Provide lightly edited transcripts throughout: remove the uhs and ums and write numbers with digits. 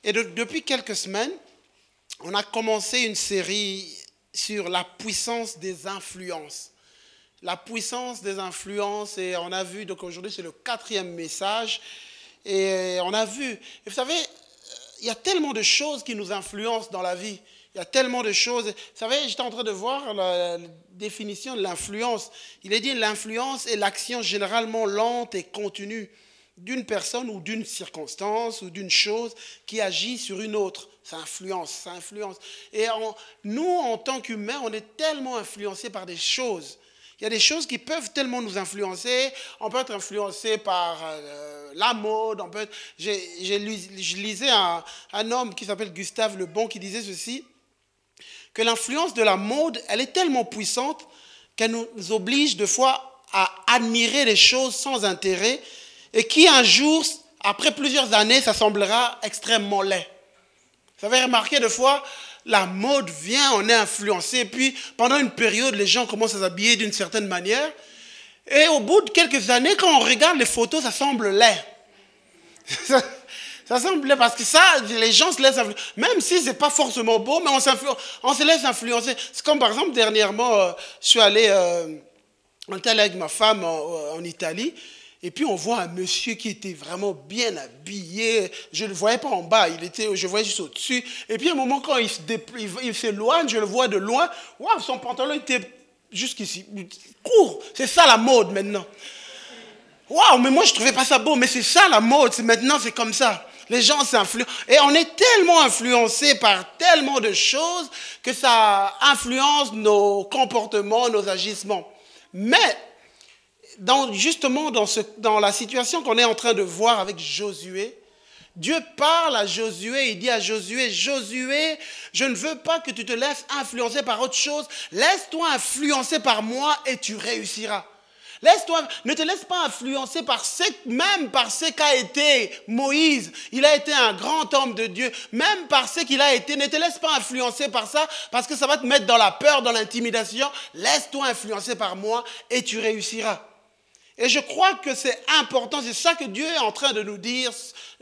Et depuis quelques semaines, on a commencé une série sur la puissance des influences. La puissance des influences, et on a vu, donc aujourd'hui c'est le 4e message, et on a vu, et vous savez, il y a tellement de choses qui nous influencent dans la vie. Il y a tellement de choses. Vous savez, j'étais en train de voir la définition de l'influence. Il est dit l'influence est l'action généralement lente et continue d'une personne ou d'une circonstance ou d'une chose qui agit sur une autre. Ça influence, ça influence. Et nous, en tant qu'humains, on est tellement influencés par des choses. Il y a des choses qui peuvent tellement nous influencer. On peut être influencé par la mode. Je lisais un homme qui s'appelle Gustave Le Bon qui disait ceci, que l'influence de la mode, elle est tellement puissante qu'elle nous oblige des fois à admirer les choses sans intérêt et qui un jour, après plusieurs années, ça semblera extrêmement laid. Vous avez remarqué des fois, la mode vient, on est influencé, puis pendant une période, les gens commencent à s'habiller d'une certaine manière. Et au bout de quelques années, quand on regarde les photos, ça semble laid. Ça semble laid parce que ça, les gens se laissent influencer. Même si ce n'est pas forcément beau, mais on se laisse influencer. C'est comme par exemple, dernièrement, on était allé avec ma femme en Italie. Et puis on voit un monsieur qui était vraiment bien habillé. Je ne le voyais pas en bas, je le voyais juste au-dessus. Et puis à un moment, quand il s'éloigne, je le vois de loin. Waouh, son pantalon était jusqu'ici, court. C'est ça la mode maintenant. Waouh, mais moi je ne trouvais pas ça beau, mais c'est ça la mode. Maintenant c'est comme ça. Les gens s'influencent. Et on est tellement influencés par tellement de choses que ça influence nos comportements, nos agissements. Mais justement dans la situation qu'on est en train de voir avec Josué, Dieu parle à Josué, il dit à Josué, Josué, je ne veux pas que tu te laisses influencer par autre chose, laisse-toi influencer par moi et tu réussiras. Ne te laisse pas influencer même par ce qu'a été Moïse. Il a été un grand homme de Dieu. Même par ce qu'il a été, ne te laisse pas influencer par ça parce que ça va te mettre dans la peur, dans l'intimidation. Laisse-toi influencer par moi et tu réussiras. Et je crois que c'est important, c'est ça que Dieu est en train de nous dire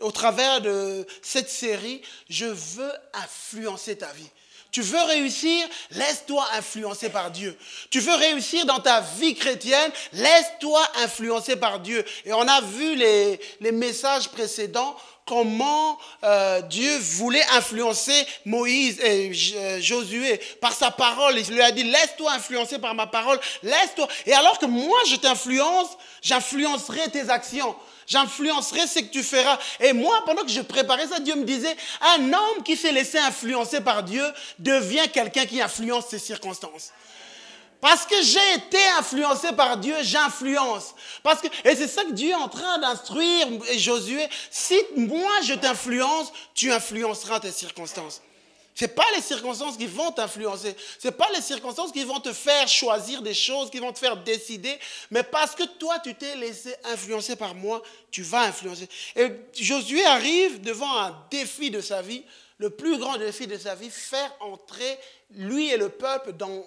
au travers de cette série. Je veux influencer ta vie. Tu veux réussir, laisse-toi influencer par Dieu. Tu veux réussir dans ta vie chrétienne, laisse-toi influencer par Dieu. Et on a vu les messages précédents, comment Dieu voulait influencer Moïse et Josué par sa parole. Il lui a dit, laisse-toi influencer par ma parole, laisse-toi. Et alors que moi je t'influence, j'influencerai tes actions. J'influencerai ce que tu feras. Et moi, pendant que je préparais ça, Dieu me disait, un homme qui s'est laissé influencer par Dieu devient quelqu'un qui influence ses circonstances. Parce que j'ai été influencé par Dieu, j'influence. Et c'est ça que Dieu est en train d'instruire Josué. Si moi je t'influence, tu influenceras tes circonstances. Ce n'est pas les circonstances qui vont t'influencer. Ce n'est pas les circonstances qui vont te faire choisir des choses, qui vont te faire décider. Mais parce que toi, tu t'es laissé influencer par moi, tu vas influencer. Et Josué arrive devant un défi de sa vie, le plus grand défi de sa vie, faire entrer lui et le peuple dans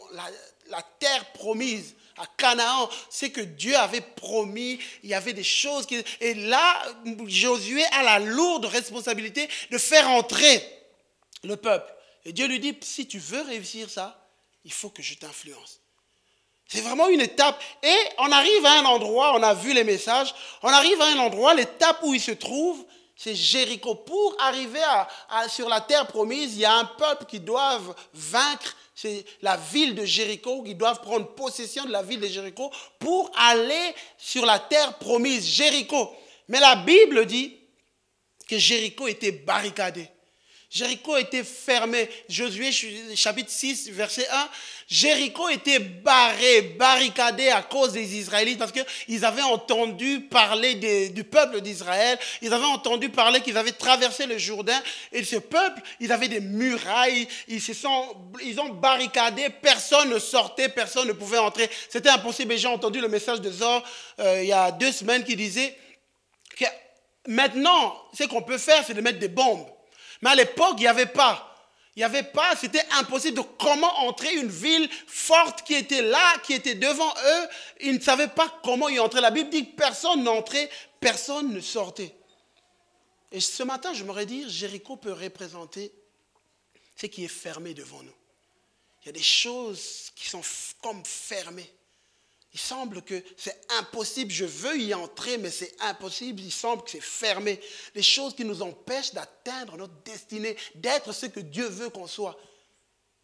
la terre promise. À Canaan, c'est que Dieu avait promis, il y avait des choses Et là, Josué a la lourde responsabilité de faire entrer le peuple. Et Dieu lui dit, si tu veux réussir ça, il faut que je t'influence. C'est vraiment une étape. Et on arrive à un endroit, on a vu les messages, on arrive à un endroit, l'étape où il se trouve, c'est Jéricho. Pour arriver sur la terre promise, il y a un peuple qui doivent vaincre, c'est la ville de Jéricho, qui doivent prendre possession de la ville de Jéricho pour aller sur la terre promise, Jéricho. Mais la Bible dit que Jéricho était barricadé. Jéricho était fermé. Josué, chapitre 6, verset 1. Jéricho était barricadé à cause des Israélites parce qu'ils avaient entendu parler du peuple d'Israël. Ils avaient entendu parler qu'ils avaient traversé le Jourdain. Et ce peuple, ils avaient des murailles. Ils ont barricadé. Personne ne sortait, personne ne pouvait entrer. C'était impossible. Et j'ai entendu le message de Zor il y a 2 semaines qui disait que maintenant, ce qu'on peut faire, c'est de mettre des bombes. Mais à l'époque, il n'y avait pas. C'était impossible de comment entrer une ville forte qui était là, qui était devant eux. Ils ne savaient pas comment y entrer. La Bible dit que personne n'entrait, personne ne sortait. Et ce matin, j'aimerais dire, Jéricho peut représenter ce qui est fermé devant nous. Il y a des choses qui sont comme fermées. Il semble que c'est impossible, je veux y entrer, mais c'est impossible, il semble que c'est fermé. Des choses qui nous empêchent d'atteindre notre destinée, d'être ce que Dieu veut qu'on soit.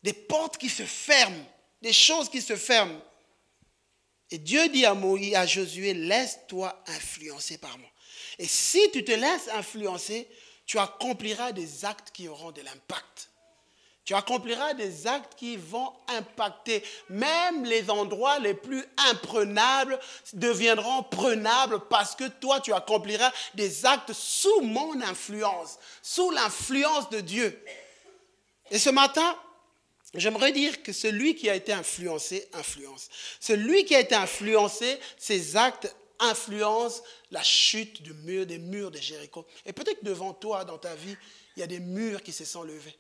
Des portes qui se ferment, des choses qui se ferment. Et Dieu dit à Josué, laisse-toi influencer par moi. Et si tu te laisses influencer, tu accompliras des actes qui auront de l'impact. Tu accompliras des actes qui vont impacter. Même les endroits les plus imprenables deviendront prenables parce que toi, tu accompliras des actes sous mon influence, sous l'influence de Dieu. Et ce matin, j'aimerais dire que celui qui a été influencé, influence. Celui qui a été influencé, ses actes influencent la chute des murs de Jéricho. Et peut-être devant toi, dans ta vie, il y a des murs qui se sont levés.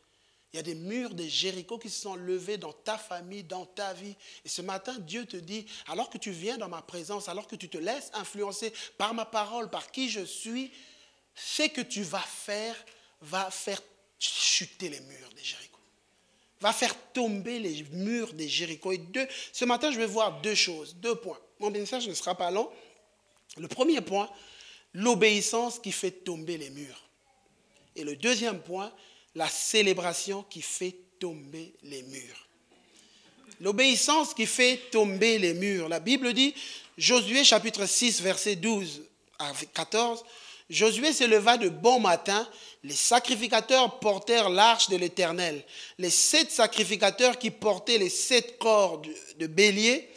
Il y a des murs de Jéricho qui se sont levés dans ta famille, dans ta vie. Et ce matin, Dieu te dit, alors que tu viens dans ma présence, alors que tu te laisses influencer par ma parole, par qui je suis, ce que tu vas faire chuter les murs de Jéricho. Va faire tomber les murs de Jéricho. Et ce matin, je vais voir deux choses, 2 points. Mon message ne sera pas long. Le premier point, l'obéissance qui fait tomber les murs. Et le deuxième point, la célébration qui fait tomber les murs. L'obéissance qui fait tomber les murs. La Bible dit, Josué chapitre 6, verset 12 à 14, Josué se leva de bon matin, les sacrificateurs portèrent l'arche de l'Éternel. Les 7 sacrificateurs qui portaient les 7 corps de bélier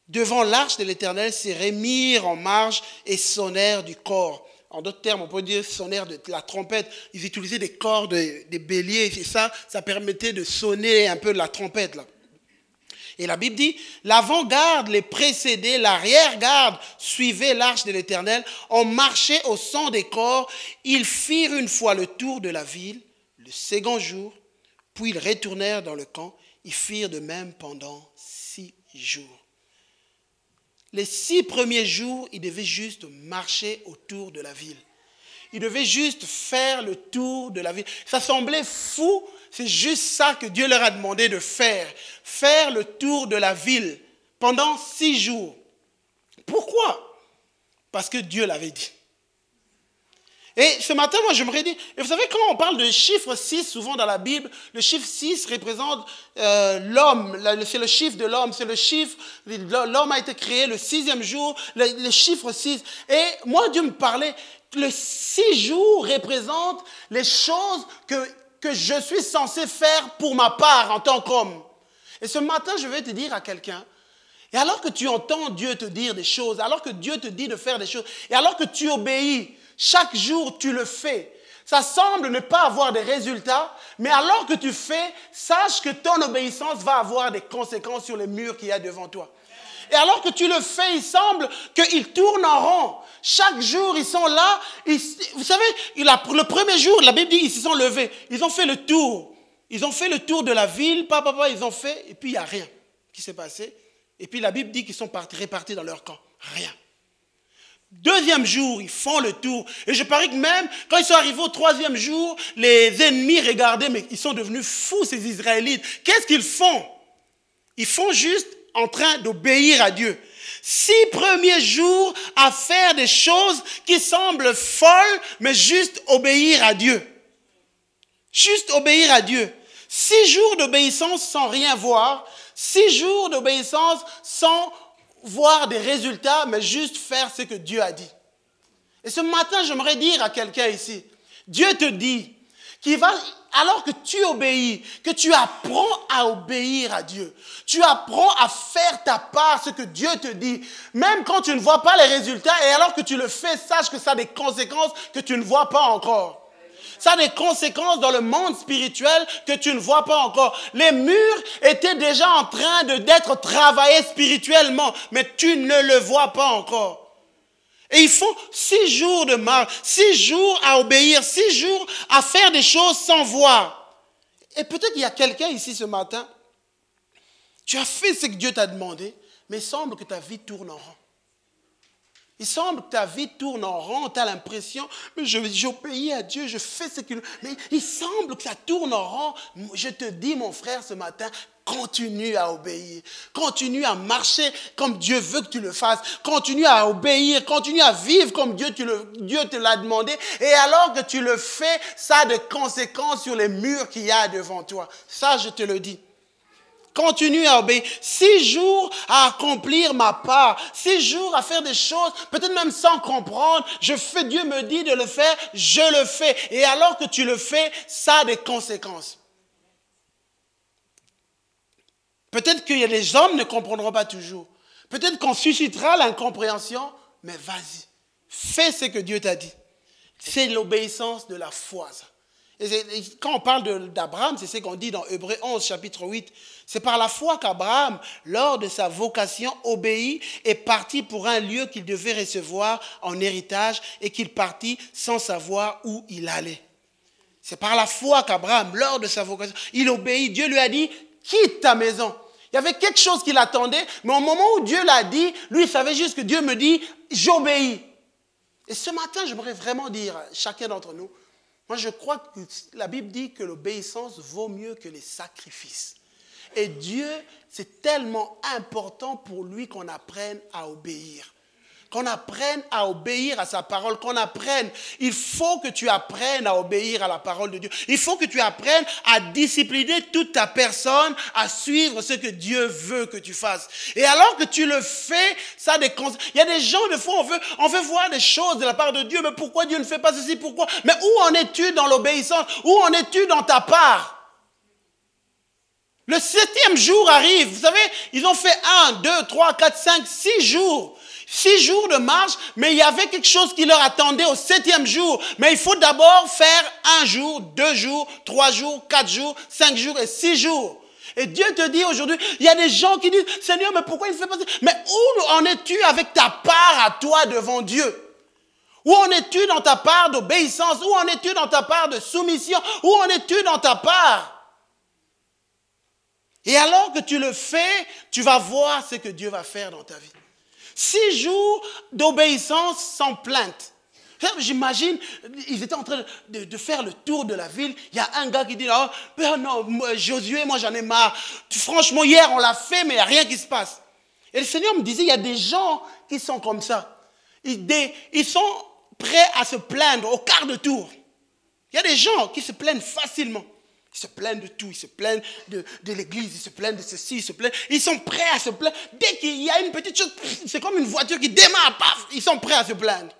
devant l'arche de l'Éternel se remirent en marche et sonnèrent du cor. En d'autres termes, on peut dire sonnèrent de la trompette. Ils utilisaient des cordes des béliers et ça permettait de sonner un peu la trompette là. Et la Bible dit, l'avant-garde les précédait, l'arrière-garde suivait l'arche de l'Éternel. On marchait au son des corps. Ils firent une fois le tour de la ville, le second jour, puis ils retournèrent dans le camp. Ils firent de même pendant 6 jours. Les 6 premiers jours, ils devaient juste marcher autour de la ville. Ils devaient juste faire le tour de la ville. Ça semblait fou, c'est juste ça que Dieu leur a demandé de faire. Faire le tour de la ville pendant 6 jours. Pourquoi? Parce que Dieu l'avait dit. Et ce matin, moi, j'aimerais dire, et vous savez, quand on parle de chiffre 6, souvent dans la Bible, le chiffre 6 représente l'homme, c'est le chiffre de l'homme, c'est le chiffre, l'homme a été créé le 6e jour, le chiffre 6. Et moi, Dieu me parlait, le 6 jours représente les choses que je suis censé faire pour ma part en tant qu'homme. Et ce matin, je vais te dire à quelqu'un, et alors que tu entends Dieu te dire des choses, alors que Dieu te dit de faire des choses, et alors que tu obéis, chaque jour, tu le fais. Ça semble ne pas avoir de résultats, mais alors que tu fais, sache que ton obéissance va avoir des conséquences sur les murs qu'il y a devant toi. Et alors que tu le fais, il semble qu'ils tournent en rond. Chaque jour, ils sont là. Vous savez, le premier jour, la Bible dit qu'ils se sont levés. Ils ont fait le tour. Ils ont fait le tour de la ville. Ils ont fait. Et puis, il n'y a rien qui s'est passé. Et puis, la Bible dit qu'ils sont répartis dans leur camp. Rien. 2e jour, ils font le tour. Et je parie que même quand ils sont arrivés au 3e jour, les ennemis regardaient, mais ils sont devenus fous, ces Israélites. Qu'est-ce qu'ils font? Ils font juste en train d'obéir à Dieu. 6 premiers jours à faire des choses qui semblent folles, mais juste obéir à Dieu. Juste obéir à Dieu. 6 jours d'obéissance sans rien voir. 6 jours d'obéissance sans voir des résultats, mais juste faire ce que Dieu a dit. Et ce matin, j'aimerais dire à quelqu'un ici, Dieu te dit qu'il va, alors que tu obéis, que tu apprends à obéir à Dieu, tu apprends à faire ta part, ce que Dieu te dit, même quand tu ne vois pas les résultats, et alors que tu le fais, sache que ça a des conséquences que tu ne vois pas encore. Ça a des conséquences dans le monde spirituel que tu ne vois pas encore. Les murs étaient déjà en train d'être travaillés spirituellement, mais tu ne le vois pas encore. Et ils font 6 jours de marche, 6 jours à obéir, 6 jours à faire des choses sans voir. Et peut-être qu'il y a quelqu'un ici ce matin, tu as fait ce que Dieu t'a demandé, mais il semble que ta vie tourne en rond. Il semble que ta vie tourne en rond, tu as l'impression, mais j'obéis à Dieu, je fais ce qu'il... Mais il semble que ça tourne en rond. Je te dis, mon frère, ce matin, continue à obéir. Continue à marcher comme Dieu veut que tu le fasses. Continue à obéir, continue à vivre comme Dieu te l'a demandé. Et alors que tu le fais, ça a des conséquences sur les murs qu'il y a devant toi. Ça, je te le dis. Continue à obéir. 6 jours à accomplir ma part. 6 jours à faire des choses, peut-être même sans comprendre. Dieu me dit de le faire, je le fais. Et alors que tu le fais, ça a des conséquences. Peut-être que les hommes ne comprendront pas toujours. Peut-être qu'on suscitera l'incompréhension, mais vas-y. Fais ce que Dieu t'a dit. C'est l'obéissance de la foi, ça. Et quand on parle d'Abraham, c'est ce qu'on dit dans Hébreux 11, chapitre 8. C'est par la foi qu'Abraham, lors de sa vocation, obéit et partit pour un lieu qu'il devait recevoir en héritage et qu'il partit sans savoir où il allait. C'est par la foi qu'Abraham, lors de sa vocation, il obéit. Dieu lui a dit, quitte ta maison. Il y avait quelque chose qui l'attendait, mais au moment où Dieu l'a dit, lui, il savait juste que Dieu me dit, j'obéis. Et ce matin, j'aimerais vraiment dire à chacun d'entre nous, moi, je crois que la Bible dit que l'obéissance vaut mieux que les sacrifices. Et Dieu, c'est tellement important pour lui qu'on apprenne à obéir. Qu'on apprenne à obéir à sa parole, qu'on apprenne. Il faut que tu apprennes à obéir à la parole de Dieu. Il faut que tu apprennes à discipliner toute ta personne, à suivre ce que Dieu veut que tu fasses. Et alors que tu le fais, ça a des conséquences. Il y a des gens, des fois, on veut voir des choses de la part de Dieu, mais pourquoi Dieu ne fait pas ceci, pourquoi? Mais où en es-tu dans l'obéissance? Où en es-tu dans ta part? Le 7e jour arrive. Vous savez, ils ont fait 1, 2, 3, 4, 5, 6 jours. 6 jours de marche, mais il y avait quelque chose qui leur attendait au 7e jour. Mais il faut d'abord faire 1 jour, 2 jours, 3 jours, 4 jours, 5 jours et 6 jours. Et Dieu te dit aujourd'hui, il y a des gens qui disent, Seigneur, mais pourquoi il ne fait pas ça? Mais où en es-tu avec ta part à toi devant Dieu? Où en es-tu dans ta part d'obéissance? Où en es-tu dans ta part de soumission? Où en es-tu dans ta part? Et alors que tu le fais, tu vas voir ce que Dieu va faire dans ta vie. 6 jours d'obéissance sans plainte. J'imagine, ils étaient en train de faire le tour de la ville. Il y a un gars qui dit, oh, non, Josué, moi j'en ai marre. Franchement, hier on l'a fait, mais il n'y a rien qui se passe. Et le Seigneur me disait, il y a des gens qui sont comme ça. Ils sont prêts à se plaindre au quart de tour. Il y a des gens qui se plaignent facilement. Ils se plaignent de tout, ils se plaignent de l'église, ils se plaignent de ceci, ils se plaignent. Ils sont prêts à se plaindre. Dès qu'il y a une petite chose, c'est comme une voiture qui démarre, paf, ils sont prêts à se plaindre.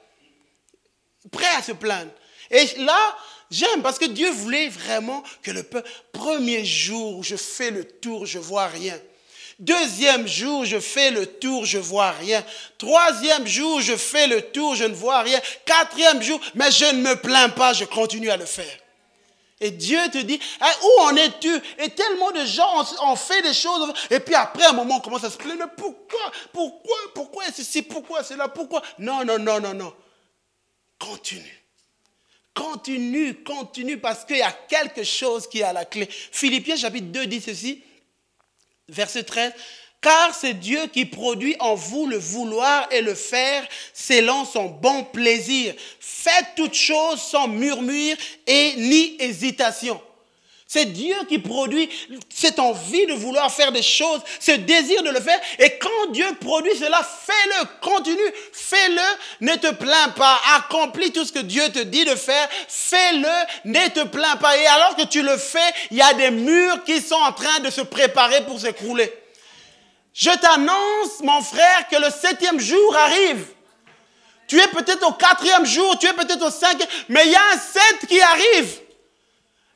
Prêts à se plaindre. Et là, j'aime parce que Dieu voulait vraiment que le peuple, premier jour, je fais le tour, je ne vois rien. 2e jour, je fais le tour, je ne vois rien. 3e jour, je fais le tour, je ne vois rien. 4e jour, mais je ne me plains pas, je continue à le faire. Et Dieu te dit, hey, où en es-tu? Et tellement de gens ont fait des choses. Et puis après, un moment, on commence à se plaindre. Mais pourquoi est-ce ceci? Pourquoi c'est là? Pourquoi? Non. Continue parce qu'il y a quelque chose qui est à la clé. Philippiens chapitre 2 dit ceci, verset 13. Car c'est Dieu qui produit en vous le vouloir et le faire selon son bon plaisir. Faites toutes choses sans murmure et ni hésitation. C'est Dieu qui produit cette envie de vouloir faire des choses, ce désir de le faire. Et quand Dieu produit cela, fais-le, continue, fais-le, ne te plains pas. Accomplis tout ce que Dieu te dit de faire, fais-le, ne te plains pas. Et alors que tu le fais, il y a des murs qui sont en train de se préparer pour s'écrouler. Je t'annonce, mon frère, que le 7e jour arrive. Tu es peut-être au 4e jour, tu es peut-être au 5e, mais il y a un 7 qui arrive.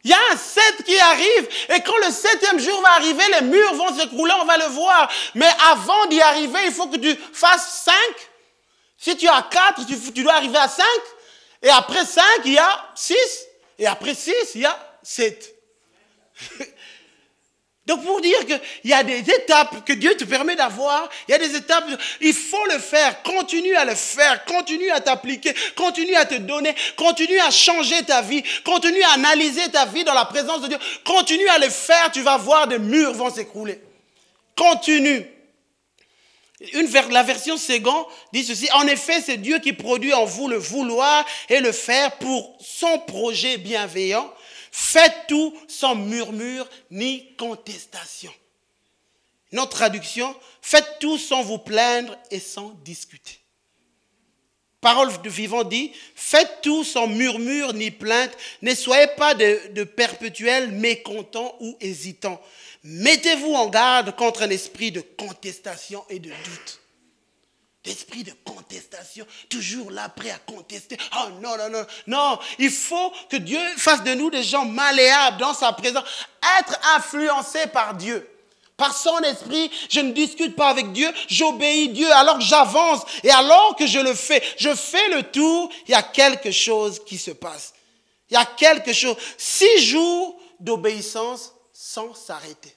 Il y a un 7 qui arrive. Et quand le 7e jour va arriver, les murs vont s'écrouler, on va le voir. Mais avant d'y arriver, il faut que tu fasses 5. Si tu as 4, tu dois arriver à 5. Et après 5, il y a 6. Et après 6, il y a 7. Donc pour dire qu'il y a des étapes que Dieu te permet d'avoir, il y a des étapes, il faut le faire, continue à le faire, continue à t'appliquer, continue à te donner, continue à changer ta vie, continue à analyser ta vie dans la présence de Dieu, continue à le faire, tu vas voir des murs vont s'écrouler. Continue. La version Second dit ceci: en effet, c'est Dieu qui produit en vous le vouloir et le faire pour son projet bienveillant. Faites tout sans murmure ni contestation. Notre traduction: faites tout sans vous plaindre et sans discuter. Parole de vivant dit: faites tout sans murmure ni plainte, ne soyez pas de perpétuels mécontents ou hésitants. Mettez-vous en garde contre un esprit de contestation et de doute. L'esprit de contestation, toujours là, prêt à contester. Oh non, non, non, non. Il faut que Dieu fasse de nous des gens malléables dans sa présence. Être influencés par Dieu. Par son esprit, je ne discute pas avec Dieu, j'obéis Dieu alors que j'avance. Et alors que je fais le tour, il y a quelque chose qui se passe. Il y a quelque chose. 6 jours d'obéissance sans s'arrêter.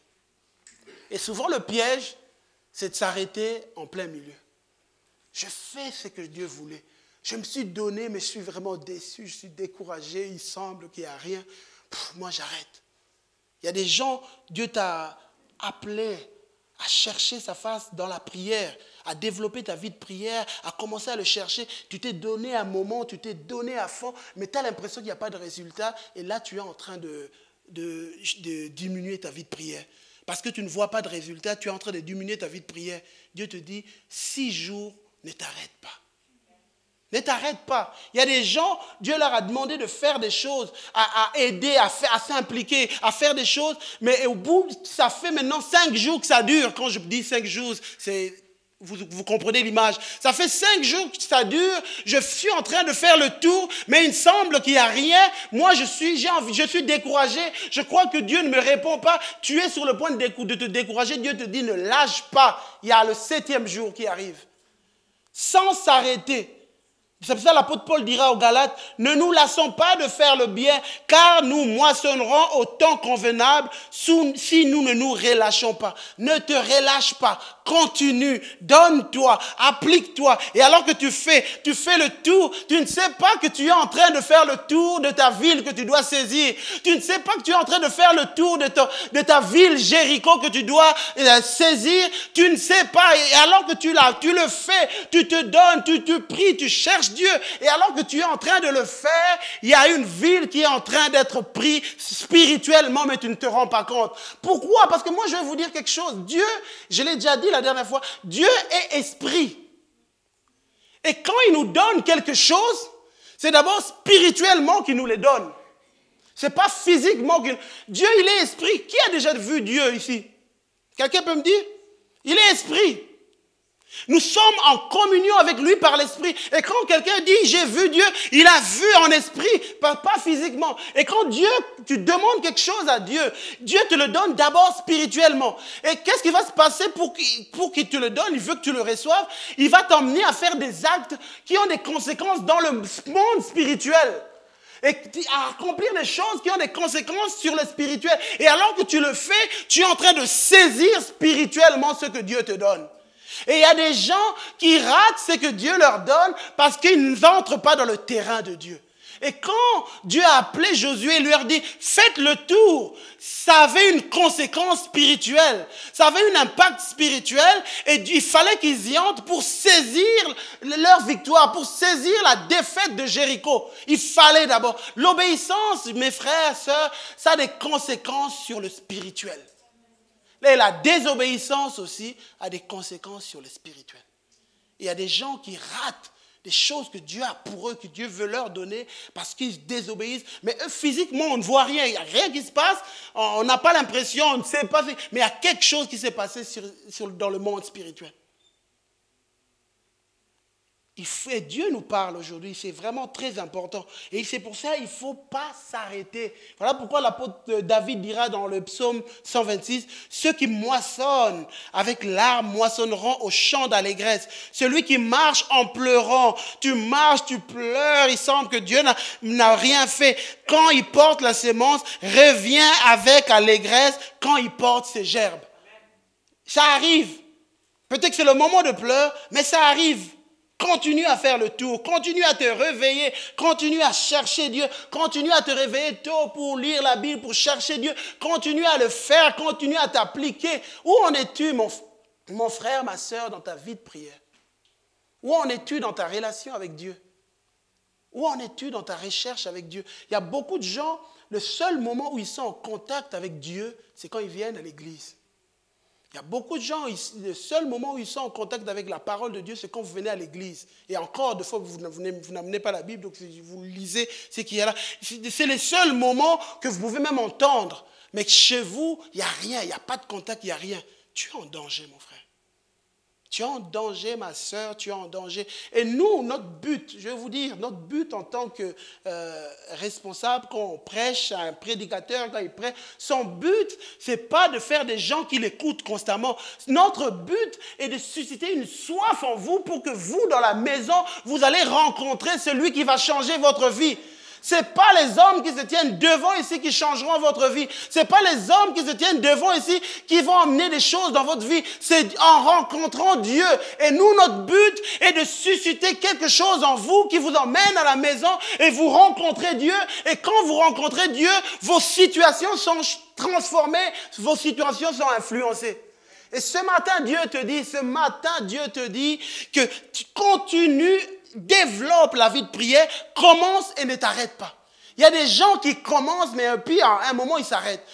Et souvent le piège, c'est de s'arrêter en plein milieu. Je fais ce que Dieu voulait. Je me suis donné, mais je suis vraiment déçu, je suis découragé, il semble qu'il n'y a rien. Moi, j'arrête. Il y a des gens, Dieu t'a appelé à chercher sa face dans la prière, à développer ta vie de prière, à commencer à le chercher. Tu t'es donné un moment, tu t'es donné à fond, mais tu as l'impression qu'il n'y a pas de résultat. Et là, tu es en train de diminuer ta vie de prière. Parce que tu ne vois pas de résultat, tu es en train de diminuer ta vie de prière. Dieu te dit, 6 jours, ne t'arrête pas. Ne t'arrête pas. Il y a des gens, Dieu leur a demandé de faire des choses, à aider, à s'impliquer, à faire des choses. Mais au bout, ça fait maintenant 5 jours que ça dure. Quand je dis 5 jours, vous comprenez l'image. Ça fait 5 jours que ça dure. Je suis en train de faire le tour, mais il me semble qu'il n'y a rien. Moi, je suis découragé. Je crois que Dieu ne me répond pas. Tu es sur le point de te décourager. Dieu te dit, ne lâche pas. Il y a le 7e jour qui arrive. Sans s'arrêter. C'est pour ça que l'apôtre Paul dira aux Galates, ne nous lassons pas de faire le bien, car nous moissonnerons au temps convenable si nous ne nous relâchons pas. Ne te relâche pas, continue, donne-toi, applique-toi. Et alors que tu fais le tour, tu ne sais pas que tu es en train de faire le tour de ta ville que tu dois saisir. Tu ne sais pas que tu es en train de faire le tour de ta ville Jéricho que tu dois saisir. Tu ne sais pas. Et alors que tu le fais, tu te donnes, tu pries, tu cherches Dieu. Et alors que tu es en train de le faire, il y a une ville qui est en train d'être prise spirituellement, mais tu ne te rends pas compte. Pourquoi? Parce que moi, je vais vous dire quelque chose. Dieu, je l'ai déjà dit la dernière fois, Dieu est esprit. Et quand il nous donne quelque chose, c'est d'abord spirituellement qu'il nous le donne. Ce n'est pas physiquement. Dieu, il est esprit. Qui a déjà vu Dieu ici? Quelqu'un peut me dire? Il est esprit. Nous sommes en communion avec lui par l'esprit. Et quand quelqu'un dit « j'ai vu Dieu », il a vu en esprit, pas physiquement. Et quand tu demandes quelque chose à Dieu, Dieu te le donne d'abord spirituellement. Et qu'est-ce qui va se passer pour qu'il te le donne? Il veut que tu le reçoives. Il va t'emmener à faire des actes qui ont des conséquences dans le monde spirituel. Et à accomplir des choses qui ont des conséquences sur le spirituel. Et alors que tu le fais, tu es en train de saisir spirituellement ce que Dieu te donne. Et il y a des gens qui ratent ce que Dieu leur donne parce qu'ils n'entrent pas dans le terrain de Dieu. Et quand Dieu a appelé Josué, il leur dit, faites le tour. Ça avait une conséquence spirituelle. Ça avait un impact spirituel. Et il fallait qu'ils y entrent pour saisir leur victoire, pour saisir la défaite de Jéricho. Il fallait d'abord. L'obéissance, mes frères, sœurs, ça a des conséquences sur le spirituel. Et la désobéissance aussi a des conséquences sur le spirituel. Il y a des gens qui ratent des choses que Dieu a pour eux, que Dieu veut leur donner parce qu'ils désobéissent. Mais eux, physiquement, on ne voit rien. Il n'y a rien qui se passe. On n'a pas l'impression, on ne sait pas. Mais il y a quelque chose qui s'est passé dans le monde spirituel. Dieu nous parle aujourd'hui, c'est vraiment très important. Et c'est pour ça qu'il ne faut pas s'arrêter. Voilà pourquoi l'apôtre David dira dans le psaume 126, « Ceux qui moissonnent avec larmes moissonneront au champ d'allégresse. Celui qui marche en pleurant, tu marches, tu pleures, il semble que Dieu n'a rien fait. Quand il porte la sémence, revient avec allégresse quand il porte ses gerbes. » Ça arrive. Peut-être que c'est le moment de pleurer, mais ça arrive. Continue à faire le tour, continue à te réveiller, continue à chercher Dieu, continue à te réveiller tôt pour lire la Bible, pour chercher Dieu, continue à le faire, continue à t'appliquer. Où en es-tu, Mon frère, ma soeur, dans ta vie de prière, où en es-tu dans ta relation avec Dieu? Où en es-tu dans ta recherche avec Dieu? Il y a beaucoup de gens, le seul moment où ils sont en contact avec Dieu, c'est quand ils viennent à l'église. Il y a beaucoup de gens, le seul moment où ils sont en contact avec la parole de Dieu, c'est quand vous venez à l'église. Et encore, des fois, vous n'amenez pas la Bible, donc vous lisez ce qu'il y a là. C'est les seuls moments que vous pouvez même entendre. Mais chez vous, il n'y a rien, il n'y a pas de contact, il n'y a rien. Tu es en danger, mon frère. Tu es en danger, ma soeur, tu es en danger. Et nous, notre but, je vais vous dire, notre but en tant que responsable, quand on prêche à un prédicateur, quand il prêche, son but, ce n'est pas de faire des gens qui l'écoutent constamment. Notre but est de susciter une soif en vous pour que vous, dans la maison, vous allez rencontrer celui qui va changer votre vie. Ce n'est pas les hommes qui se tiennent devant ici qui changeront votre vie. Ce n'est pas les hommes qui se tiennent devant ici qui vont emmener des choses dans votre vie. C'est en rencontrant Dieu. Et nous, notre but est de susciter quelque chose en vous qui vous emmène à la maison et vous rencontrez Dieu. Et quand vous rencontrez Dieu, vos situations sont transformées, vos situations sont influencées. Et ce matin, Dieu te dit que tu continues. Développe la vie de prière, commence et ne t'arrête pas. Il y a des gens qui commencent, mais puis à un moment, ils s'arrêtent.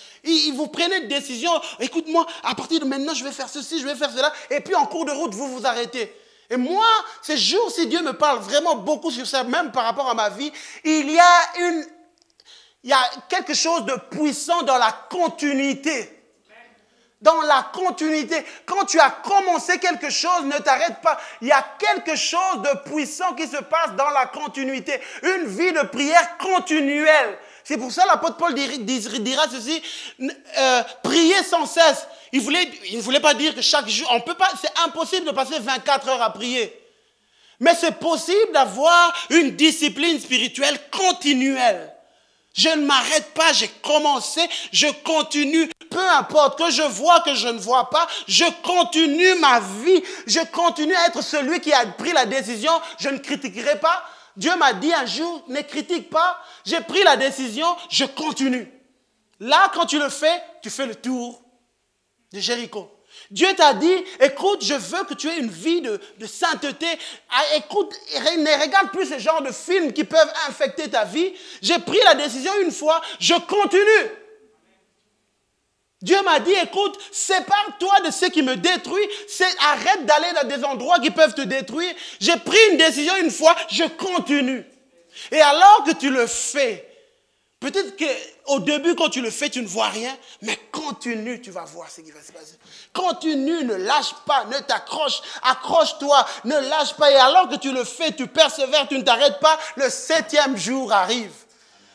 Vous prenez une décision, écoute-moi, à partir de maintenant, je vais faire ceci, je vais faire cela, et puis en cours de route, vous vous arrêtez. Et moi, ces jours-ci, Dieu me parle vraiment beaucoup sur ça, même par rapport à ma vie. Il y a quelque chose de puissant dans la continuité. Dans la continuité. Quand tu as commencé quelque chose, ne t'arrête pas. Il y a quelque chose de puissant qui se passe dans la continuité. Une vie de prière continuelle. C'est pour ça que l'apôtre Paul dira ceci, prier sans cesse. Il ne voulait pas dire que chaque jour, c'est impossible de passer 24 heures à prier. Mais c'est possible d'avoir une discipline spirituelle continuelle. Je ne m'arrête pas, j'ai commencé, je continue. Peu importe que je vois, que je ne vois pas, je continue ma vie. Je continue à être celui qui a pris la décision. Je ne critiquerai pas. Dieu m'a dit un jour, ne critique pas. J'ai pris la décision, je continue. Là, quand tu le fais, tu fais le tour de Jéricho. Dieu t'a dit, écoute, je veux que tu aies une vie de sainteté. Écoute, ne regarde plus ce genre de films qui peuvent infecter ta vie. J'ai pris la décision une fois, je continue. Dieu m'a dit, écoute, sépare-toi de ce qui me détruit. Arrête d'aller dans des endroits qui peuvent te détruire. J'ai pris une décision une fois, je continue. Et alors que tu le fais, peut-être qu'au début, quand tu le fais, tu ne vois rien, mais continue, tu vas voir ce qui va se passer. Continue, ne lâche pas, ne t'accroche, accroche-toi, ne lâche pas. Et alors que tu le fais, tu persévères, tu ne t'arrêtes pas, le 7e jour arrive.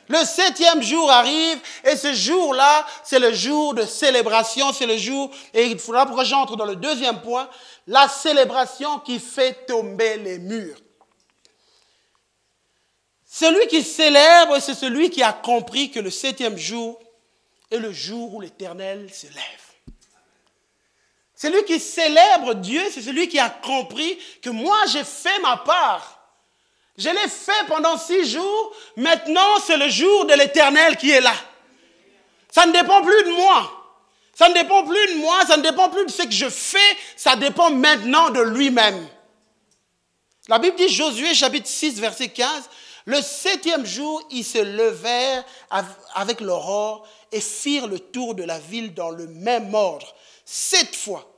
Le 7e jour arrive et ce jour-là, c'est le jour de célébration, c'est le jour, et il faudra pourquoi j'entre dans le 2e point, la célébration qui fait tomber les murs. Celui qui célèbre, c'est celui qui a compris que le 7e jour est le jour où l'Éternel se lève. Celui qui célèbre Dieu, c'est celui qui a compris que moi, j'ai fait ma part. Je l'ai fait pendant 6 jours. Maintenant, c'est le jour de l'Éternel qui est là. Ça ne dépend plus de moi. Ça ne dépend plus de moi. Ça ne dépend plus de ce que je fais. Ça dépend maintenant de lui-même. La Bible dit, Josué, chapitre 6, verset 15, le 7e jour, ils se levèrent avec l'aurore et firent le tour de la ville dans le même ordre. 7 fois.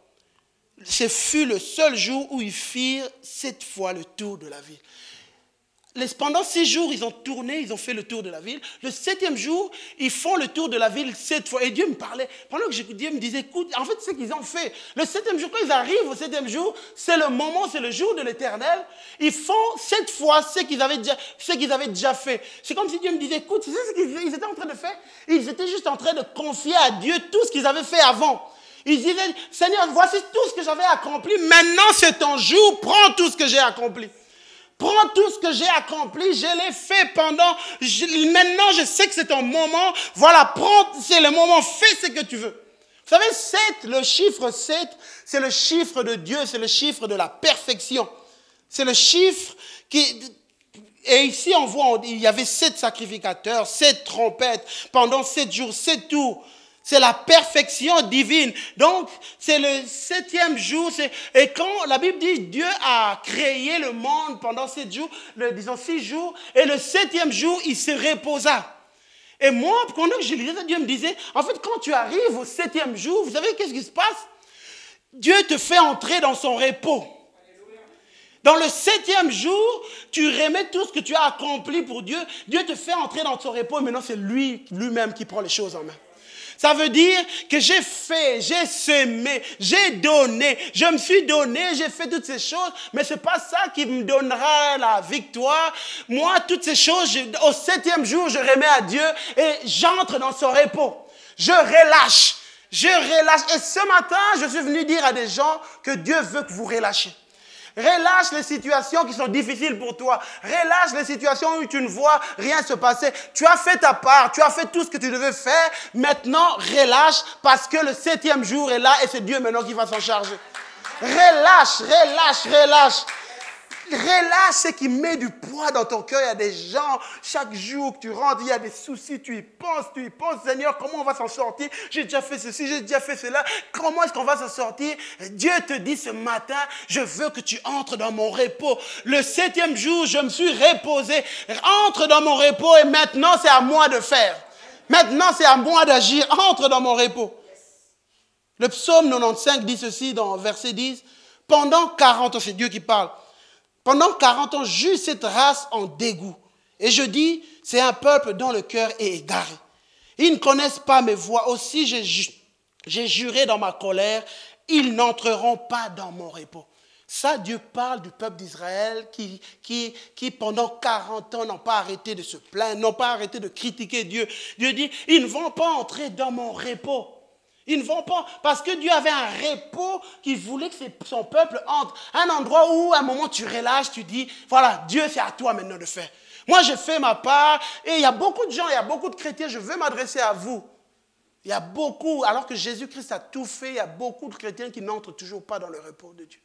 Ce fut le seul jour où ils firent 7 fois le tour de la ville. Pendant 6 jours, ils ont tourné, ils ont fait le tour de la ville. Le 7e jour, ils font le tour de la ville 7 fois. Et Dieu me parlait. Pendant que Dieu me disait, écoute, en fait, c'est ce qu'ils ont fait. Le 7e jour, quand ils arrivent au 7e jour, c'est le moment, c'est le jour de l'Éternel. Ils font 7 fois ce qu'ils avaient déjà fait. C'est comme si Dieu me disait, écoute, tu sais ce qu'ils étaient en train de faire? Ils étaient juste en train de confier à Dieu tout ce qu'ils avaient fait avant. Ils disaient, Seigneur, voici tout ce que j'avais accompli. Maintenant, c'est ton jour. Prends tout ce que j'ai accompli. Prends tout ce que j'ai accompli, je l'ai fait pendant... Maintenant, je sais que c'est ton moment. Voilà, prends, c'est le moment, fais ce que tu veux. Vous savez, 7, le chiffre 7, c'est le chiffre de Dieu, c'est le chiffre de la perfection. C'est le chiffre qui... Et ici, on voit, il y avait 7 sacrificateurs, 7 trompettes, pendant 7 jours, 7 tours. C'est la perfection divine. Donc, c'est le 7e jour. Et quand la Bible dit Dieu a créé le monde pendant 7 jours, disons 6 jours, et le 7e jour, il se reposa. Et moi, pendant que je lisais ça, Dieu me disait, en fait, quand tu arrives au 7e jour, vous savez qu'est-ce qui se passe? Dieu te fait entrer dans son repos. Dans le 7e jour, tu remets tout ce que tu as accompli pour Dieu. Dieu te fait entrer dans son repos et maintenant c'est lui-même qui prend les choses en main. Ça veut dire que j'ai fait, j'ai semé, j'ai donné, je me suis donné, j'ai fait toutes ces choses, mais ce n'est pas ça qui me donnera la victoire. Moi, toutes ces choses, au 7e jour, je remets à Dieu et j'entre dans son repos. Je relâche. Et ce matin, je suis venu dire à des gens que Dieu veut que vous relâchiez. Relâche les situations qui sont difficiles pour toi. Relâche les situations où tu ne vois rien se passer. Tu as fait ta part, tu as fait tout ce que tu devais faire. Maintenant, relâche parce que le 7e jour est là et c'est Dieu maintenant qui va s'en charger. Relâche. Relâche ce qui met du poids dans ton cœur. Il y a des gens, chaque jour que tu rentres, il y a des soucis, tu y penses, Seigneur, comment on va s'en sortir? J'ai déjà fait ceci, j'ai déjà fait cela. Comment est-ce qu'on va s'en sortir? Dieu te dit ce matin, je veux que tu entres dans mon repos. Le 7e jour, je me suis reposé. Entre dans mon repos et maintenant, c'est à moi de faire. Maintenant, c'est à moi d'agir. Entre dans mon repos. Le psaume 95 dit ceci dans verset 10. Pendant 40 ans, c'est Dieu qui parle. Pendant 40 ans, j'eus cette race en dégoût. Et je dis, c'est un peuple dont le cœur est égaré. Ils ne connaissent pas mes voies. Aussi, j'ai juré dans ma colère, ils n'entreront pas dans mon repos. Ça, Dieu parle du peuple d'Israël qui, pendant 40 ans, n'ont pas arrêté de se plaindre, n'ont pas arrêté de critiquer Dieu. Dieu dit, ils ne vont pas entrer dans mon repos. Ils ne vont pas, parce que Dieu avait un repos qui voulait que son peuple entre. Un endroit où, à un moment, tu relâches, tu dis, voilà, Dieu, c'est à toi maintenant de faire. Moi, j'ai fait ma part, et il y a beaucoup de gens, il y a beaucoup de chrétiens, je veux m'adresser à vous. Il y a beaucoup, alors que Jésus-Christ a tout fait, il y a beaucoup de chrétiens qui n'entrent toujours pas dans le repos de Dieu.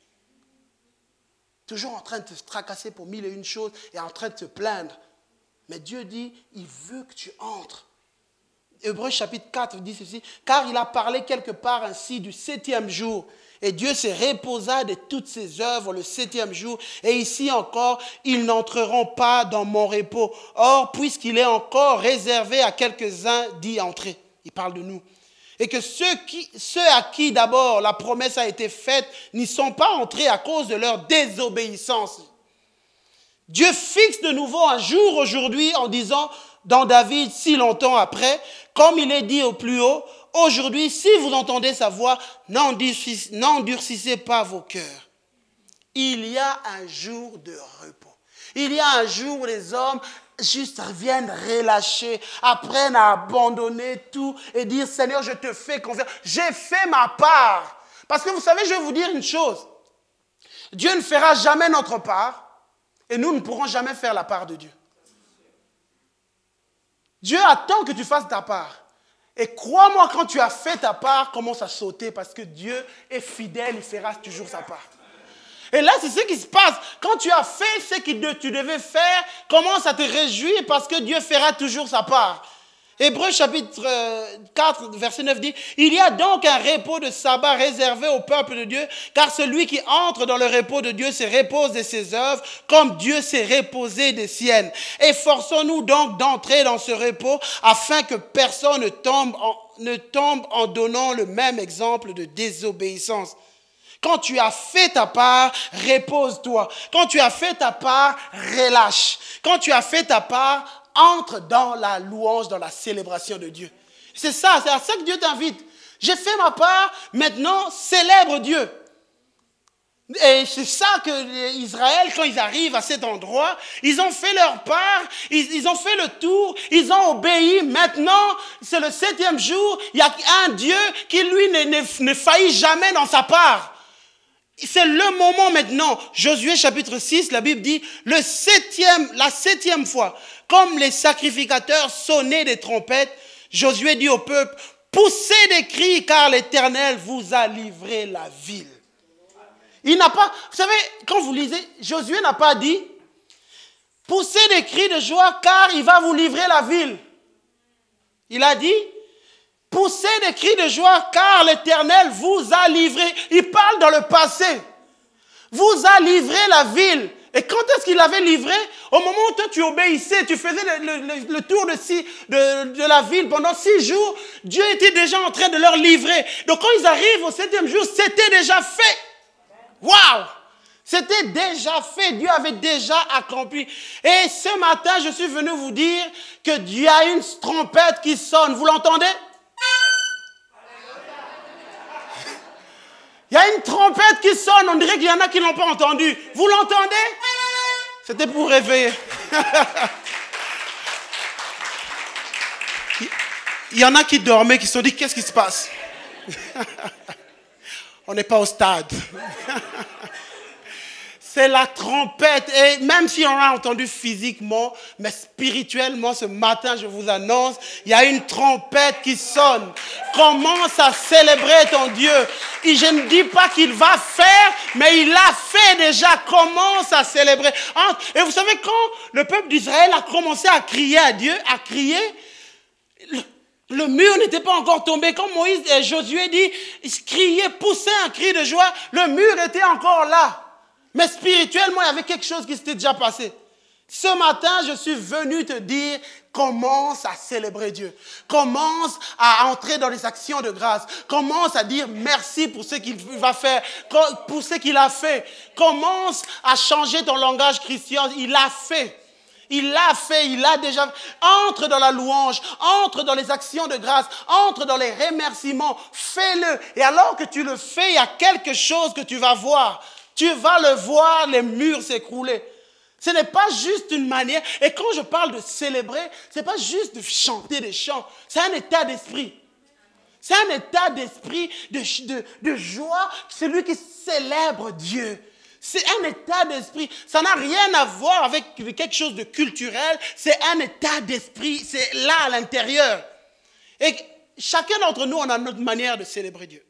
Toujours en train de se tracasser pour 1001 choses et en train de se plaindre. Mais Dieu dit, il veut que tu entres. Hébreux chapitre 4 dit ceci, car il a parlé quelque part ainsi du 7e jour. Et Dieu se reposa de toutes ses œuvres le 7e jour. Et ici encore, ils n'entreront pas dans mon repos. Or, puisqu'il est encore réservé à quelques-uns d'y entrer. Il parle de nous. Et que ceux à qui d'abord la promesse a été faite n'y sont pas entrés à cause de leur désobéissance. Dieu fixe de nouveau un jour aujourd'hui en disant, dans David, si longtemps après, comme il est dit au plus haut, aujourd'hui, si vous entendez sa voix, n'endurcissez pas vos cœurs. Il y a un jour de repos. Il y a un jour où les hommes juste viennent relâcher, apprennent à abandonner tout et dire, Seigneur, je te fais confiance. J'ai fait ma part. Parce que vous savez, je vais vous dire une chose. Dieu ne fera jamais notre part et nous ne pourrons jamais faire la part de Dieu. Dieu attend que tu fasses ta part. Et crois-moi, quand tu as fait ta part, commence à sauter parce que Dieu est fidèle, il fera toujours sa part. Et là, c'est ce qui se passe. Quand tu as fait ce que tu devais faire, commence à te réjouir parce que Dieu fera toujours sa part. Hébreux chapitre 4, verset 9 dit, « Il y a donc un repos de sabbat réservé au peuple de Dieu, car celui qui entre dans le repos de Dieu se repose de ses œuvres, comme Dieu s'est reposé des siennes. Efforçons-nous donc d'entrer dans ce repos, afin que personne ne tombe en donnant le même exemple de désobéissance. » Quand tu as fait ta part, repose-toi. Quand tu as fait ta part, relâche. Quand tu as fait ta part, entre dans la louange, dans la célébration de Dieu. C'est à ça que Dieu t'invite. J'ai fait ma part, maintenant célèbre Dieu. Et c'est ça que Israël, quand ils arrivent à cet endroit, ils ont fait leur part, ils ont fait le tour, ils ont obéi. Maintenant, c'est le 7e jour, il y a un Dieu qui, lui, ne faillit jamais dans sa part. C'est le moment maintenant. Josué chapitre 6, la Bible dit, la 7e fois, comme les sacrificateurs sonnaient des trompettes, Josué dit au peuple, poussez des cris car l'Éternel vous a livré la ville. Il n'a pas, vous savez, quand vous lisez, Josué n'a pas dit, poussez des cris de joie car il va vous livrer la ville. Il a dit, Poussez des cris de joie car l'Éternel vous a livré. Il parle dans le passé. Vous a livré la ville. Et quand est-ce qu'il avait livré? Au moment où toi tu obéissais, tu faisais le tour de la ville pendant 6 jours, Dieu était déjà en train de leur livrer. Donc quand ils arrivent au 7e jour, c'était déjà fait. Waouh! C'était déjà fait. Dieu avait déjà accompli. Et ce matin, je suis venu vous dire que Dieu a une trompette qui sonne. Vous l'entendez? Il y a une trompette qui sonne. On dirait qu'il y en a qui ne l'ont pas entendu. Vous l'entendez? C'était pour réveiller. Il y en a qui dormaient, qui se sont dit, qu'est-ce qui se passe? On n'est pas au stade. C'est la trompette. Et même si on l'a entendu physiquement, mais spirituellement, ce matin, je vous annonce, il y a une trompette qui sonne. Commence à célébrer ton Dieu. Et je ne dis pas qu'il va faire, mais il a fait déjà. Commence à célébrer. Et vous savez, quand le peuple d'Israël a commencé à crier à Dieu, à crier, le mur n'était pas encore tombé. Quand Moïse et Josué dit, ils criaient, poussaient un cri de joie, le mur était encore là. Mais spirituellement, il y avait quelque chose qui s'était déjà passé. Ce matin, je suis venu te dire, commence à célébrer Dieu. Commence à entrer dans les actions de grâce. Commence à dire merci pour ce qu'il va faire, pour ce qu'il a fait. Commence à changer ton langage chrétien. Il a fait. Il l'a fait, il l'a déjà fait. Entre dans la louange, entre dans les actions de grâce, entre dans les remerciements, fais-le. Et alors que tu le fais, il y a quelque chose que tu vas voir. Tu vas le voir, les murs s'écrouler. Ce n'est pas juste une manière. Et quand je parle de célébrer, ce n'est pas juste de chanter des chants. C'est un état d'esprit. C'est un état d'esprit, de joie. Celui qui célèbre Dieu. C'est un état d'esprit. Ça n'a rien à voir avec quelque chose de culturel. C'est un état d'esprit. C'est là à l'intérieur. Et chacun d'entre nous, on a notre manière de célébrer Dieu.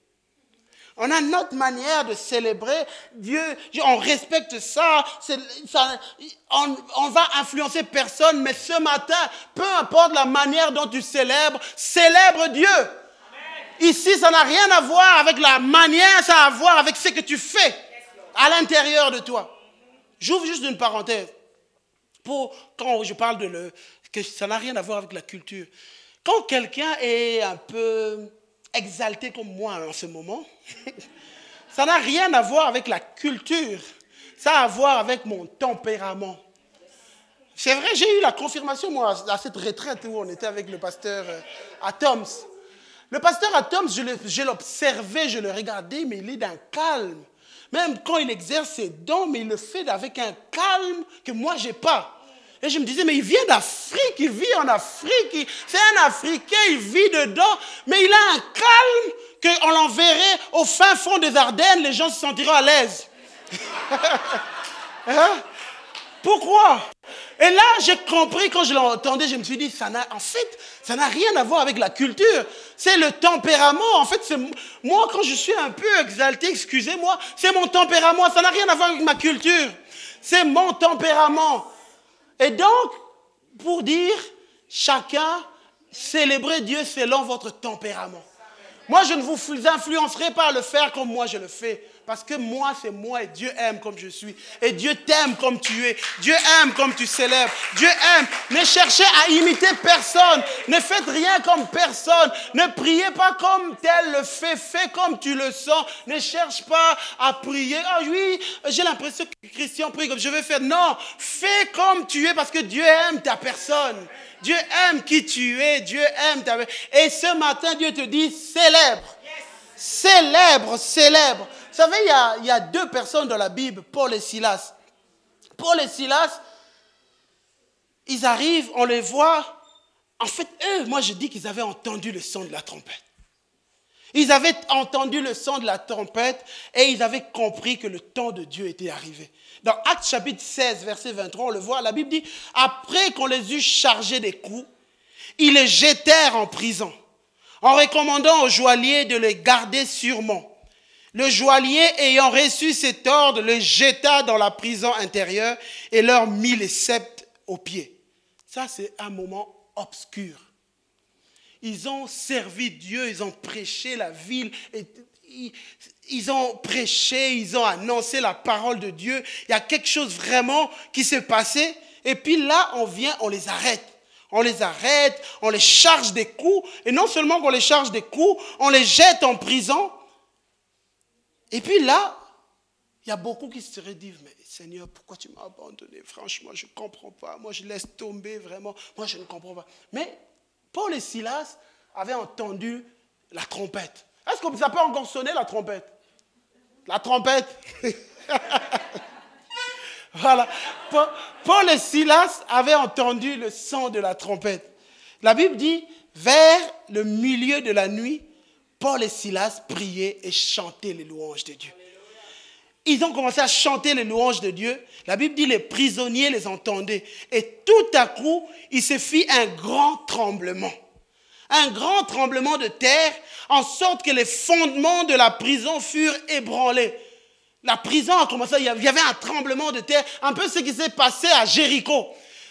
On a notre manière de célébrer Dieu. On respecte ça. On va influencer personne. Mais ce matin, peu importe la manière dont tu célèbres, célèbre Dieu. Amen. Ici, ça n'a rien à voir avec la manière, ça a à voir avec ce que tu fais à l'intérieur de toi. J'ouvre juste une parenthèse. Quand je parle que ça n'a rien à voir avec la culture. Quand quelqu'un est un peu exalté comme moi en ce moment, ça n'a rien à voir avec la culture, ça a à voir avec mon tempérament. C'est vrai, j'ai eu la confirmation, moi, à cette retraite où on était avec le pasteur Atoms. Le pasteur Atoms, je l'observais, je le regardais, mais il est d'un calme. Même quand il exerce ses dons, mais il le fait avec un calme que moi, je n'ai pas. Et je me disais, mais il vient d'Afrique, il vit en Afrique, c'est un Africain, il vit dedans, mais il a un calme qu'on l'enverrait au fin fond des Ardennes, les gens se sentiront à l'aise. Hein? Pourquoi? Et là, j'ai compris, quand je l'entendais, je me suis dit, en fait, ça n'a rien à voir avec la culture. C'est le tempérament. En fait, moi, quand je suis un peu exalté, excusez-moi, c'est mon tempérament. Ça n'a rien à voir avec ma culture. C'est mon tempérament. Et donc, pour dire, chacun, célébrez Dieu selon votre tempérament. Moi, je ne vous influencerai pas à le faire comme moi je le fais. Parce que moi, c'est moi et Dieu aime comme je suis. Et Dieu t'aime comme tu es. Dieu aime comme tu célèbres. Dieu aime. Ne cherchez à imiter personne. Ne faites rien comme personne. Ne priez pas comme tel le fait. Fais comme tu le sens. Ne cherche pas à prier. Ah oui, j'ai l'impression que Christian prie comme je veux faire. Non, fais comme tu es parce que Dieu aime ta personne. Dieu aime qui tu es. Dieu aime ta personne. Et ce matin, Dieu te dit, célèbre. Célèbre, célèbre. Vous savez, il y a 2 personnes dans la Bible, Paul et Silas. Paul et Silas, ils arrivent, on les voit. En fait, eux, moi je dis qu'ils avaient entendu le son de la trompette. Ils avaient entendu le son de la trompette et ils avaient compris que le temps de Dieu était arrivé. Dans Actes chapitre 16, verset 23, on le voit, la Bible dit, après qu'on les eut chargés des coups, ils les jetèrent en prison, en recommandant au joaillier de les garder sûrement. Le joaillier, ayant reçu cet ordre, le jeta dans la prison intérieure et leur mit les sceptres aux pieds. Ça, c'est un moment obscur. Ils ont servi Dieu, ils ont prêché la ville, ils ont prêché, ils ont annoncé la parole de Dieu. Il y a quelque chose vraiment qui s'est passé. Et puis là, on vient, on les arrête. On les arrête, on les charge des coups. Et non seulement qu'on les charge des coups, on les jette en prison. Et puis là, il y a beaucoup qui se disent, mais Seigneur, pourquoi tu m'as abandonné? Franchement, je ne comprends pas. Moi, je laisse tomber vraiment. Moi, je ne comprends pas. Mais Paul et Silas avaient entendu la trompette. Est-ce que ça peut encore sonner la trompette? La trompette. Voilà. Paul et Silas avaient entendu le son de la trompette. La Bible dit, vers le milieu de la nuit, Paul et Silas priaient et chantaient les louanges de Dieu. Ils ont commencé à chanter les louanges de Dieu. La Bible dit, les prisonniers les entendaient. Et tout à coup, il se fit un grand tremblement. Un grand tremblement de terre, en sorte que les fondements de la prison furent ébranlés. La prison a commencé, il y avait un tremblement de terre, un peu ce qui s'est passé à Jéricho.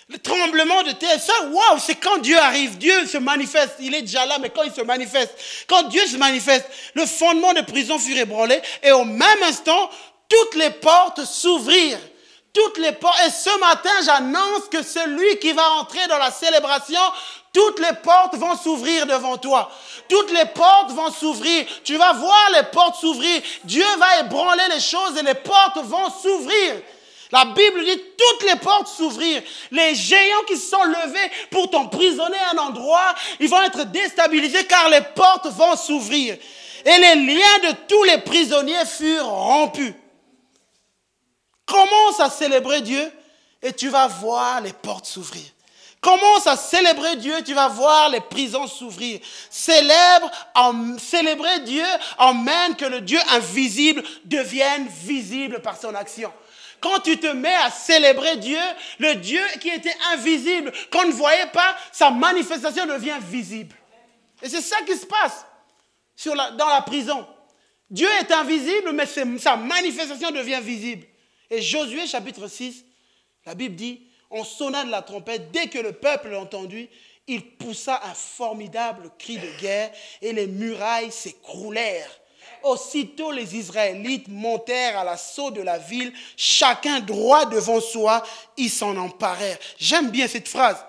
Le tremblement de terre, ça, waouh, c'est quand Dieu arrive, Dieu se manifeste. Il est déjà là, mais quand il se manifeste, quand Dieu se manifeste, le fondement de prison fut ébranlé et au même instant, toutes les portes s'ouvrirent. Toutes les portes. Et ce matin, j'annonce que celui qui va entrer dans la célébration, toutes les portes vont s'ouvrir devant toi. Toutes les portes vont s'ouvrir. Tu vas voir les portes s'ouvrir. Dieu va ébranler les choses et les portes vont s'ouvrir. La Bible dit toutes les portes s'ouvrir. Les géants qui se sont levés pour t'emprisonner à un endroit, ils vont être déstabilisés car les portes vont s'ouvrir. Et les liens de tous les prisonniers furent rompus. Commence à célébrer Dieu et tu vas voir les portes s'ouvrir. Commence à célébrer Dieu, tu vas voir les prisons s'ouvrir. Célébrer Dieu emmène que le Dieu invisible devienne visible par son action. Quand tu te mets à célébrer Dieu, le Dieu qui était invisible, qu'on ne voyait pas, sa manifestation devient visible. Et c'est ça qui se passe dans la prison. Dieu est invisible, mais sa manifestation devient visible. Et Josué chapitre 6, la Bible dit, on sonna de la trompette, dès que le peuple l'entendit, il poussa un formidable cri de guerre et les murailles s'écroulèrent. Aussitôt les Israélites montèrent à l'assaut de la ville, chacun droit devant soi, ils s'en emparèrent. J'aime bien cette phrase.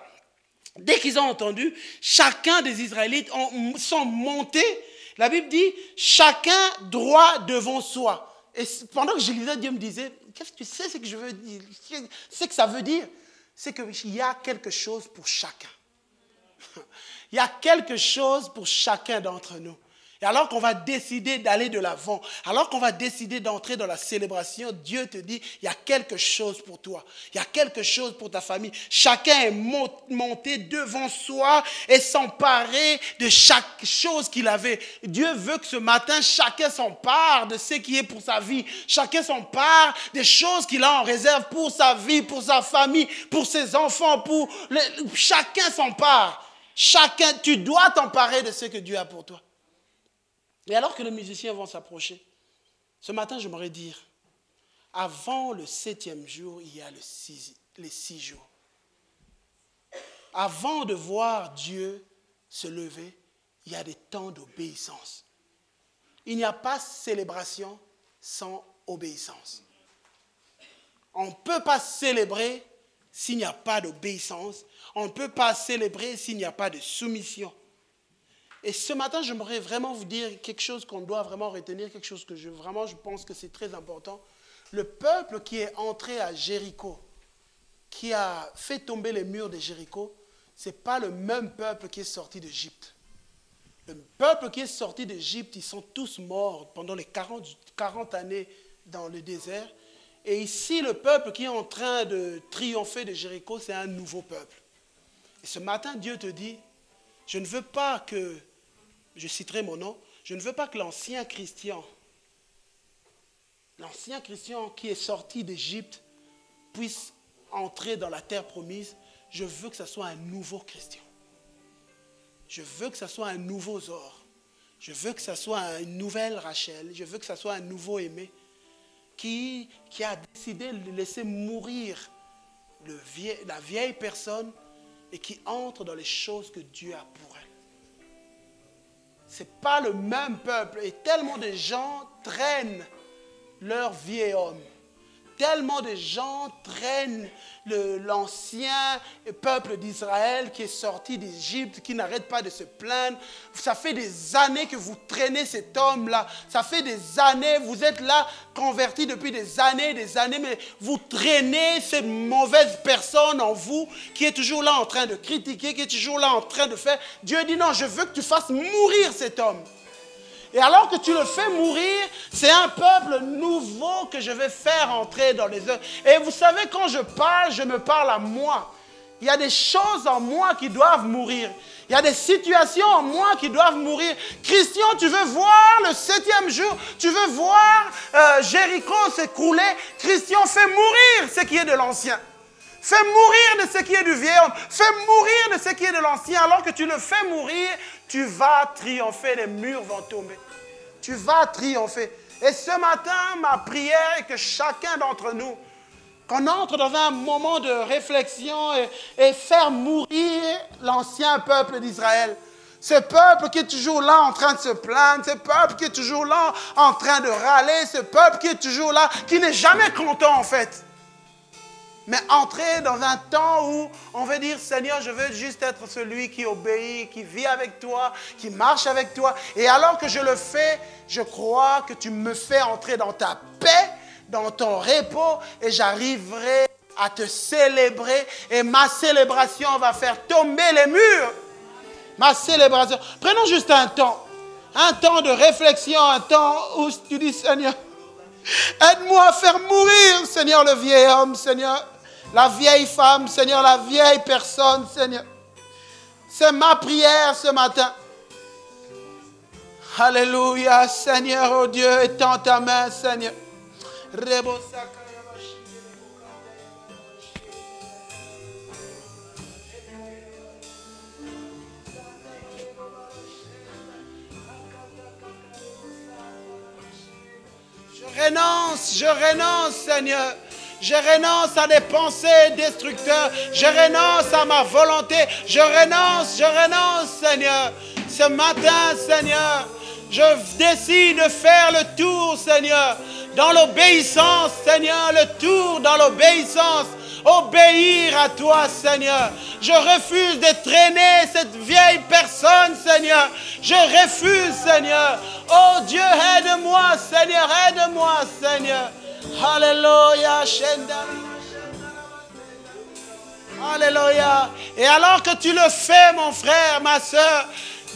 Dès qu'ils ont entendu, chacun des Israélites sont montés. La Bible dit, chacun droit devant soi. Et pendant que je lisais, Dieu me disait, qu'est-ce que tu sais ce que je veux dire? Ce que ça veut dire, c'est qu'il y a quelque chose pour chacun. Il y a quelque chose pour chacun d'entre nous. Et alors qu'on va décider d'aller de l'avant, alors qu'on va décider d'entrer dans la célébration, Dieu te dit, il y a quelque chose pour toi. Il y a quelque chose pour ta famille. Chacun est monté devant soi et s'emparer de chaque chose qu'il avait. Dieu veut que ce matin, chacun s'empare de ce qui est pour sa vie. Chacun s'empare des choses qu'il a en réserve pour sa vie, pour sa famille, pour ses enfants. Chacun s'empare. Chacun, tu dois t'emparer de ce que Dieu a pour toi. Et alors que les musiciens vont s'approcher, ce matin, j'aimerais dire, avant le 7e jour, il y a les 6 jours. Avant de voir Dieu se lever, il y a des temps d'obéissance. Il n'y a pas célébration sans obéissance. On ne peut pas célébrer s'il n'y a pas d'obéissance. On ne peut pas célébrer s'il n'y a pas de soumission. Et ce matin, j'aimerais vraiment vous dire quelque chose qu'on doit vraiment retenir, quelque chose que je pense que c'est très important. Le peuple qui est entré à Jéricho, qui a fait tomber les murs de Jéricho, ce n'est pas le même peuple qui est sorti d'Égypte. Le peuple qui est sorti d'Égypte, ils sont tous morts pendant les 40 années dans le désert. Et ici, le peuple qui est en train de triompher de Jéricho, c'est un nouveau peuple. Et ce matin, Dieu te dit, je ne veux pas que, je citerai mon nom, je ne veux pas que l'ancien Christian qui est sorti d'Égypte puisse entrer dans la terre promise. Je veux que ce soit un nouveau Christian. Je veux que ce soit un nouveau Zor. Je veux que ce soit une nouvelle Rachel. Je veux que ce soit un nouveau Aimé qui a décidé de laisser mourir la vieille personne et qui entre dans les choses que Dieu a pour elle. Ce n'est pas le même peuple. Et tellement de gens traînent leur vieil homme. Tellement de gens traînent l'ancien peuple d'Israël qui est sorti d'Égypte, qui n'arrête pas de se plaindre. Ça fait des années que vous traînez cet homme-là. Ça fait des années, vous êtes là, convertis depuis des années, mais vous traînez cette mauvaise personne en vous qui est toujours là en train de critiquer, qui est toujours là en train de faire. Dieu dit non, je veux que tu fasses mourir cet homme. Et alors que tu le fais mourir, c'est un peuple nouveau que je vais faire entrer dans les œuvres. Et vous savez, quand je me parle à moi. Il y a des choses en moi qui doivent mourir. Il y a des situations en moi qui doivent mourir. Christian, tu veux voir le 7e jour, tu veux voir Jéricho s'écrouler. Christian, fais mourir ce qui est de l'ancien. Fais mourir de ce qui est du vieil homme. Fais mourir de ce qui est de l'ancien. Alors que tu le fais mourir, tu vas triompher. Les murs vont tomber. Tu vas triompher. Et ce matin, ma prière est que chacun d'entre nous, qu'on entre dans un moment de réflexion et faire mourir l'ancien peuple d'Israël. Ce peuple qui est toujours là en train de se plaindre, ce peuple qui est toujours là en train de râler, ce peuple qui est toujours là, qui n'est jamais content en fait. Mais entrer dans un temps où on veut dire, Seigneur, je veux juste être celui qui obéit, qui vit avec toi, qui marche avec toi. Et alors que je le fais, je crois que tu me fais entrer dans ta paix, dans ton repos, et j'arriverai à te célébrer. Et ma célébration va faire tomber les murs. Ma célébration. Prenons juste un temps de réflexion, un temps où tu dis, Seigneur, aide-moi à faire mourir, Seigneur, le vieil homme, Seigneur, la vieille femme, Seigneur, la vieille personne, Seigneur. C'est ma prière ce matin. Alléluia, Seigneur, oh Dieu, étends ta main, Seigneur. Je renonce, Seigneur. Je renonce à des pensées destructeurs. Je renonce à ma volonté. Je renonce, Seigneur. Ce matin, Seigneur, je décide de faire le tour, Seigneur, dans l'obéissance, Seigneur, le tour dans l'obéissance. Obéir à toi, Seigneur. Je refuse de traîner cette vieille personne, Seigneur. Je refuse, Seigneur. Oh Dieu, aide-moi, Seigneur, aide-moi, Seigneur. Alléluia. Alléluia. Et alors que tu le fais, mon frère, ma soeur,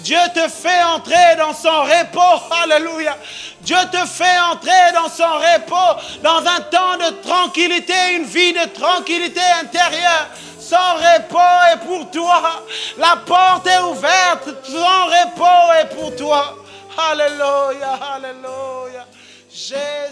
Dieu te fait entrer dans son repos. Alléluia. Dieu te fait entrer dans son repos, dans un temps de tranquillité, une vie de tranquillité intérieure. Son repos est pour toi. La porte est ouverte. Son repos est pour toi. Alléluia, alléluia. Jésus.